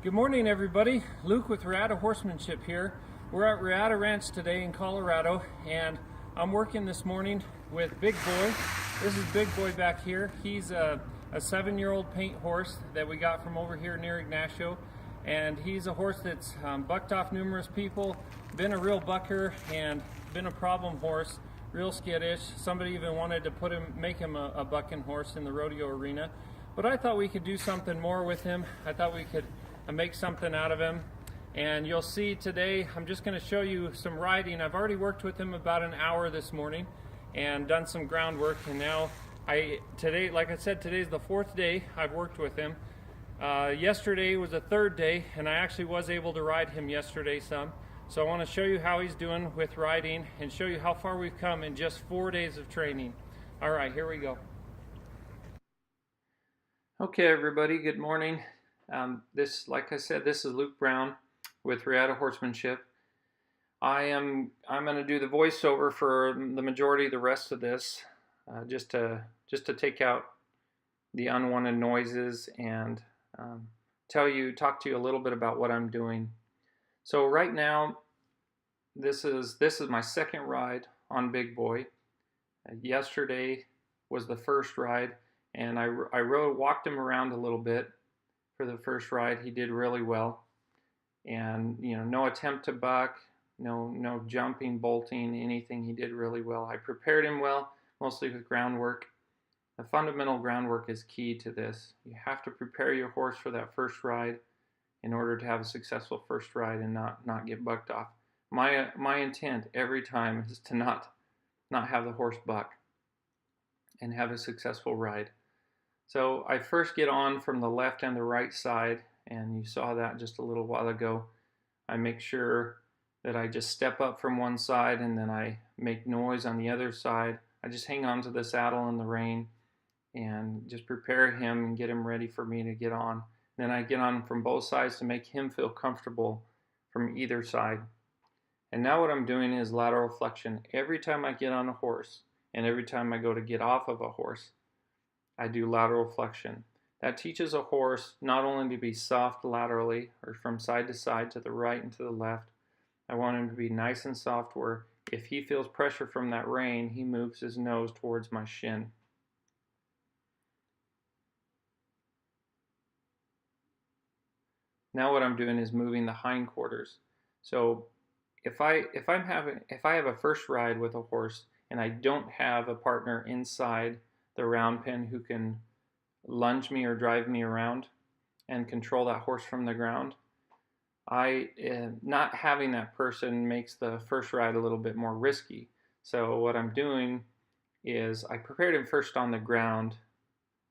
Good morning, everybody. Luke with Reata Horsemanship here. We're at Reata Ranch today in Colorado, and I'm working this morning with Big Boy. This is Big Boy back here. He's a 7-year-old paint horse that we got from over here near Ignacio, and he's a horse that's bucked off numerous people, been a real bucker, and been a problem horse, real skittish. Somebody even wanted to make him a bucking horse in the rodeo arena, but I thought we could do something more with him. I thought we could make something out of him, and you'll see today I'm just going to show you some riding. I've already worked with him about an hour this morning and done some groundwork, and now today, like I said, today's the 4th day I've worked with him. Yesterday was the 3rd day, and I actually was able to ride him yesterday some, so I want to show you how he's doing with riding and show you how far we've come in just 4 days of training. All right, here we go. Okay, everybody, good morning. Like I said, this is Luke Brown with Reata Horsemanship. I'm going to do the voiceover for the majority of the rest of this, just to take out the unwanted noises and talk to you a little bit about what I'm doing. So right now, this is my 2nd ride on Big Boy. Yesterday was the 1st ride, and I walked him around a little bit. For the 1st ride, he did really well, and no attempt to buck, no jumping, bolting, anything. He did really well. I prepared him well, mostly with groundwork. The fundamental groundwork is key to this. You have to prepare your horse for that 1st ride in order to have a successful 1st ride and not get bucked off. My intent every time is to not have the horse buck and have a successful ride. So I first get on from the left and the right side, and you saw that just a little while ago. I make sure that I just step up from one side and then I make noise on the other side. I just hang on to the saddle in the rein and just prepare him and get him ready for me to get on. Then I get on from both sides to make him feel comfortable from either side. And now what I'm doing is lateral flexion. Every time I get on a horse and every time I go to get off of a horse, I do lateral flexion. That teaches a horse not only to be soft laterally or from side to side to the right and to the left. I want him to be nice and soft where if he feels pressure from that rein, he moves his nose towards my shin. Now what I'm doing is moving the hindquarters. So if I have a 1st ride with a horse and I don't have a partner inside the round pen who can lunge me or drive me around and control that horse from the ground, not having that person makes the 1st ride a little bit more risky. So what I'm doing is I prepared him first on the ground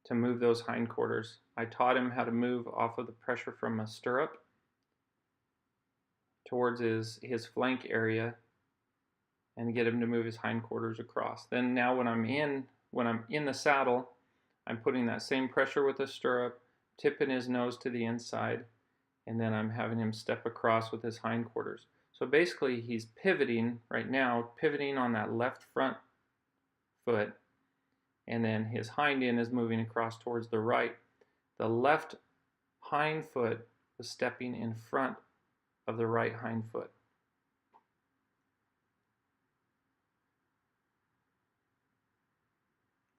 to move those hindquarters. I taught him how to move off of the pressure from a stirrup towards his flank area and get him to move his hindquarters across. Then now when I'm in the saddle, I'm putting that same pressure with the stirrup, tipping his nose to the inside, and then I'm having him step across with his hindquarters. So basically he's pivoting right now, pivoting on that left front foot, and then his hind end is moving across towards the right. The left hind foot is stepping in front of the right hind foot.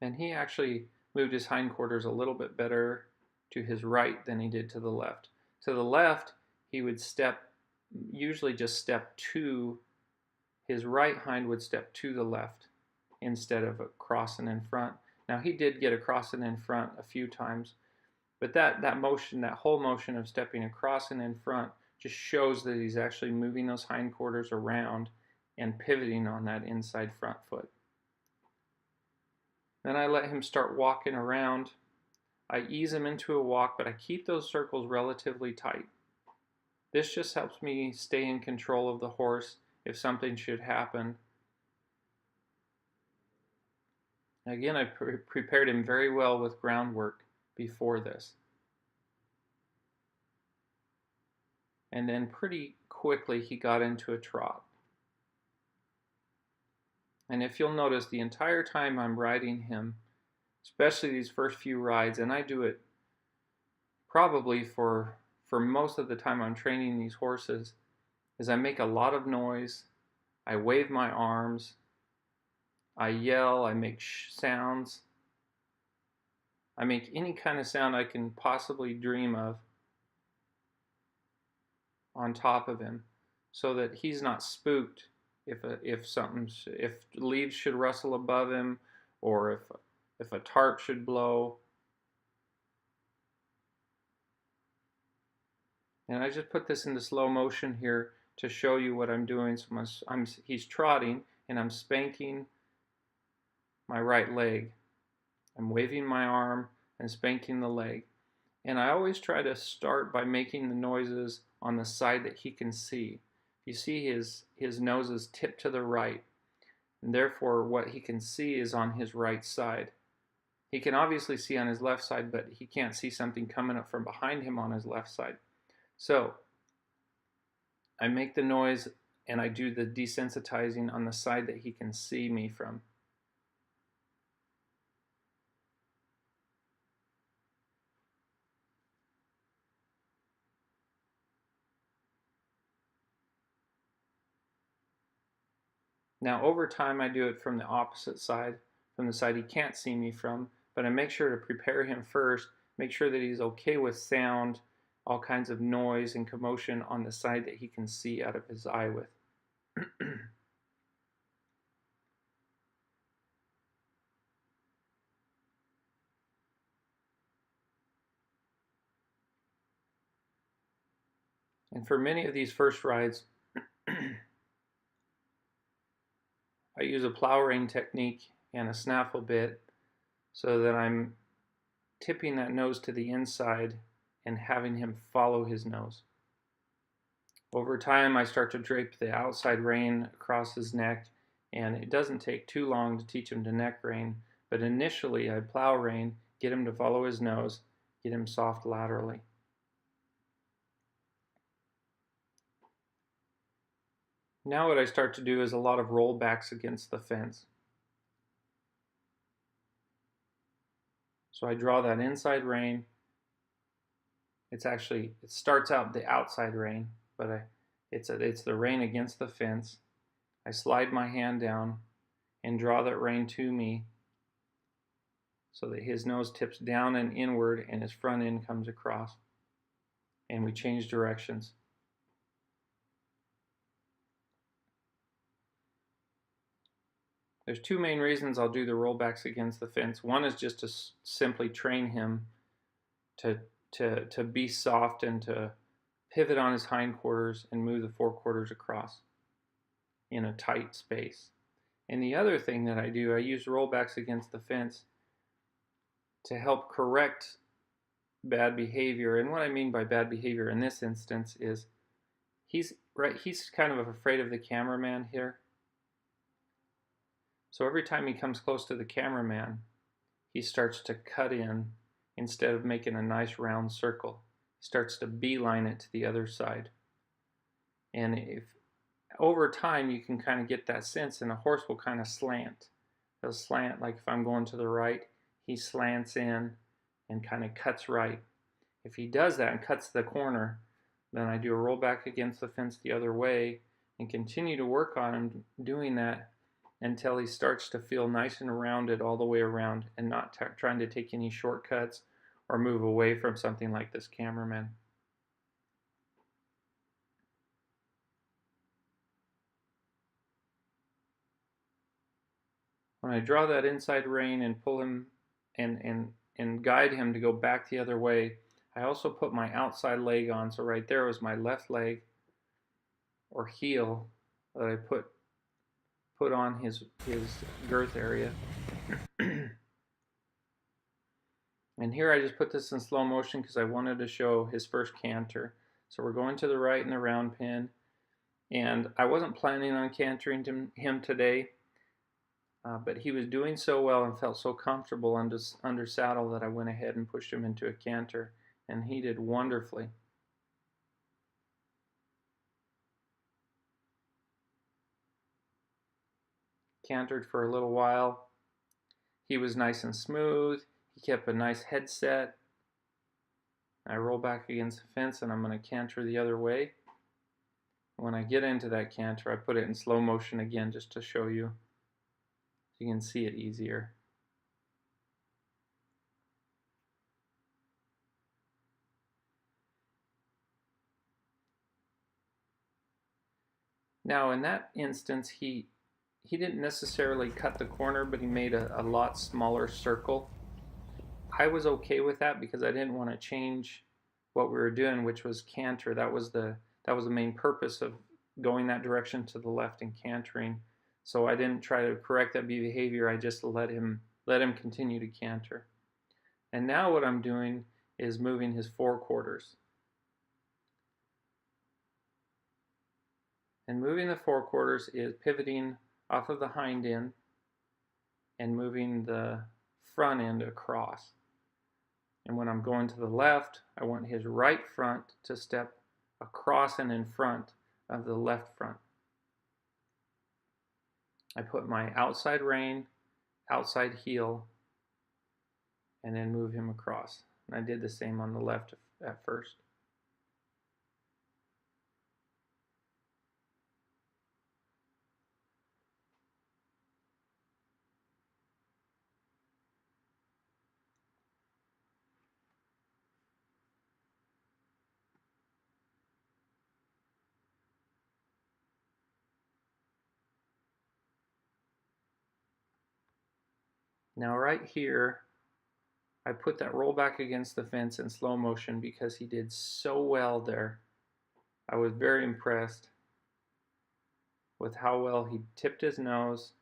And he actually moved his hindquarters a little bit better to his right than he did to the left. To the left, he would usually just step to, his right hind would step to the left instead of crossing in front. Now he did get a crossing in front a few times, but that whole motion of stepping across and in front just shows that he's actually moving those hindquarters around and pivoting on that inside front foot. Then I let him start walking around. I ease him into a walk, but I keep those circles relatively tight. This just helps me stay in control of the horse if something should happen. Again, I prepared him very well with groundwork before this. And then pretty quickly he got into a trot. And if you'll notice, the entire time I'm riding him, especially these first few rides, and I do it probably for for most of the time I'm training these horses is I make a lot of noise, I wave my arms, I yell, I make sounds, I make any kind of sound I can possibly dream of on top of him, so that he's not spooked if leaves should rustle above him, or if a tarp should blow. And I just put this into slow motion here to show you what I'm doing. So he's trotting, and I'm spanking my right leg. I'm waving my arm and spanking the leg. And I always try to start by making the noises on the side that he can see. You see his nose is tipped to the right, and therefore what he can see is on his right side. He can obviously see on his left side, but he can't see something coming up from behind him on his left side. So I make the noise and I do the desensitizing on the side that he can see me from. Now over time I do it from the opposite side, from the side he can't see me from, but I make sure to prepare him first, make sure that he's okay with sound, all kinds of noise and commotion on the side that he can see out of his eye with. And for many of these first rides, I use a plow rein technique and a snaffle bit so that I'm tipping that nose to the inside and having him follow his nose. Over time, I start to drape the outside rein across his neck, and it doesn't take too long to teach him to neck rein, but initially I plow rein, get him to follow his nose, get him soft laterally. Now what I start to do is a lot of rollbacks against the fence. So I draw that inside rein. It starts out the outside rein, but it's the rein against the fence. I slide my hand down and draw that rein to me so that his nose tips down and inward and his front end comes across. And we change directions. There's two main reasons I'll do the rollbacks against the fence. One is just to simply train him to be soft and to pivot on his hindquarters and move the forequarters across in a tight space. And the other thing that I do, I use rollbacks against the fence to help correct bad behavior. And what I mean by bad behavior in this instance is he's kind of afraid of the cameraman here. So every time he comes close to the cameraman, he starts to cut in instead of making a nice round circle. He starts to beeline it to the other side. And if over time you can kind of get that sense, and a horse will kind of slant. He'll slant, like if I'm going to the right, he slants in and kind of cuts right. If he does that and cuts the corner, then I do a rollback against the fence the other way and continue to work on him doing that until he starts to feel nice and rounded all the way around and not trying to take any shortcuts or move away from something like this cameraman. When I draw that inside rein and pull him and guide him to go back the other way, I also put my outside leg on. So right there was my left leg or heel that I put on his girth area. And here I just put this in slow motion because I wanted to show his first canter. So we're going to the right in the round pin, and I wasn't planning on cantering him today, but he was doing so well and felt so comfortable under saddle that I went ahead and pushed him into a canter, and he did wonderfully. Cantered for a little while. He was nice and smooth. He kept a nice head set. I roll back against the fence and I'm going to canter the other way. When I get into that canter, I put it in slow motion again just to show you so you can see it easier. Now in that instance, he didn't necessarily cut the corner, but he made a lot smaller circle. I was okay with that because I didn't want to change what we were doing, which was canter. That was the main purpose of going that direction to the left and cantering. So I didn't try to correct that behavior. I just let him continue to canter. And now what I'm doing is moving his forequarters. And moving the forequarters is pivoting off of the hind end and moving the front end across. And when I'm going to the left, I want his right front to step across and in front of the left front. I put my outside rein, outside heel, and then move him across. And I did the same on the left at first. Now right here, I put that roll back against the fence in slow motion because he did so well there. I was very impressed with how well he tipped his nose,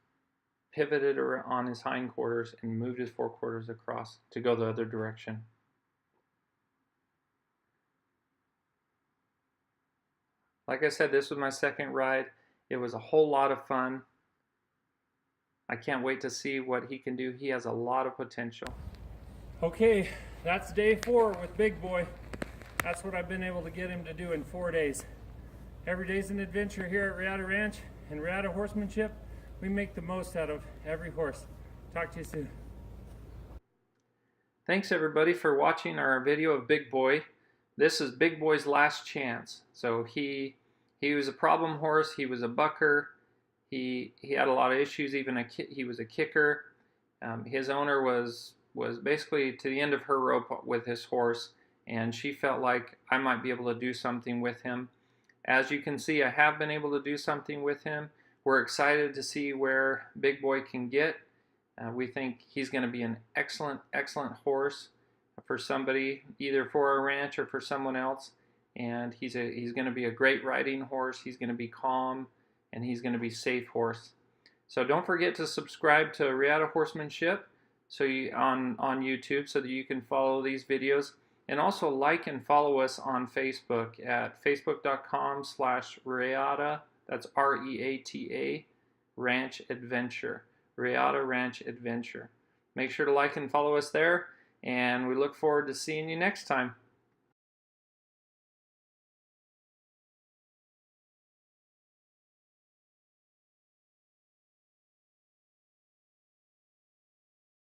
pivoted on his hindquarters, and moved his forequarters across to go the other direction. Like I said, this was my second ride. It was a whole lot of fun. I can't wait to see what he can do. He has a lot of potential. Okay, that's day 4 with Big Boy. That's what I've been able to get him to do in 4 days. Every day's an adventure here at Reata Ranch and Reata Horsemanship. We make the most out of every horse. Talk to you soon. Thanks everybody for watching our video of Big Boy. This is Big Boy's last chance. So he was a problem horse. He was a bucker. He had a lot of issues. Even he was a kicker. His owner was basically to the end of her rope with his horse, and she felt like I might be able to do something with him. As you can see, I have been able to do something with him. We're excited to see where Big Boy can get. We think he's going to be an excellent horse for somebody, either for our ranch or for someone else. And he's going to be a great riding horse. He's going to be calm, and he's going to be a safe horse. So don't forget to subscribe to Reata Horsemanship on YouTube so that you can follow these videos. And also like and follow us on Facebook at facebook.com/Reata, that's R-E-A-T-A, Ranch Adventure, Reata Ranch Adventure. Make sure to like and follow us there, and we look forward to seeing you next time.